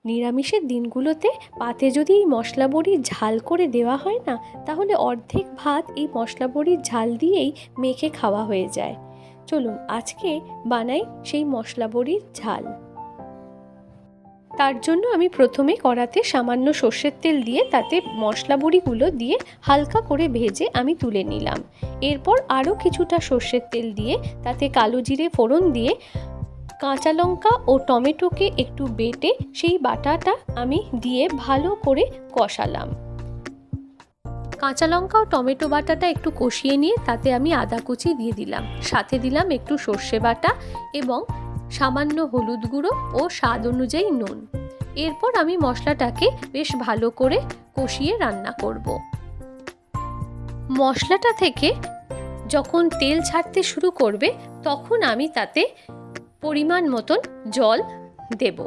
নিরামিষের দিনগুলোতে পাতে যদি এই মশলা বড়ি ঝাল করে দেওয়া হয় না, তাহলে অর্ধেক ভাত এই মশলা বড়ির ঝাল দিয়েই মেখে খাওয়া হয়ে যায়। চলুন আজকে বানাই সেই মশলা বড়ির ঝাল। তার জন্য আমি প্রথমে কড়াতে সামান্য সর্ষের তেল দিয়ে তাতে মশলা বড়িগুলো দিয়ে হালকা করে ভেজে আমি তুলে নিলাম। এরপর আরও কিছুটা সর্ষের তেল দিয়ে তাতে কালো জিরে ফোড়ন দিয়ে কাঁচা লঙ্কা ও টমেটোকে একটু বেটে সেই বাটাটা আমি দিয়ে ভালো করে কষালাম। কাঁচা লঙ্কা ও টমেটো বাটাটা একটু কষিয়ে নিয়ে তাতে আমি আদা কুচি দিয়ে দিলাম, সাথে দিলাম একটু সর্ষে বাটা এবং সামান্য হলুদ গুঁড়ো ও স্বাদ অনুযায়ী নুন। এরপর আমি মশলাটাকে বেশ ভালো করে কষিয়ে রান্না করব। মশলাটা থেকে যখন তেল ছাড়তে শুরু করবে তখন আমি তাতে পরিমাণ মতন জল দেব।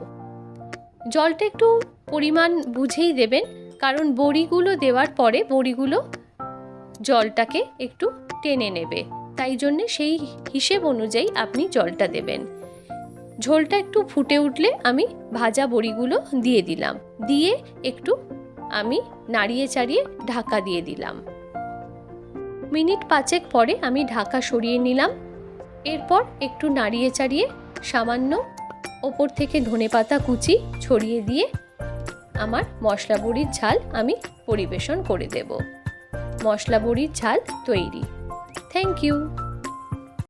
জলটা একটু পরিমাণ বুঝেই দেবেন, কারণ বড়িগুলো দেওয়ার পরে বড়িগুলো জলটাকে একটু টেনে নেবে, তাই জন্যে সেই হিসেব অনুযায়ী আপনি জলটা দেবেন। ঝোলটা একটু ফুটে উঠলে আমি ভাজা বড়িগুলো দিয়ে দিলাম, দিয়ে একটু আমি নাড়িয়ে চাড়িয়ে ঢাকা দিয়ে দিলাম। মিনিট 5 পরে আমি ঢাকা সরিয়ে নিলাম। এরপর একটু নাড়িয়ে চাড়িয়ে সামান্য ওপর থেকে ধনেপাতা কুচি ছড়িয়ে দিয়ে আমার মশলা বড়ির ঝাল আমি পরিবেশন করে দেব। মশলা বড়ির ঝাল তৈরি। Thank you.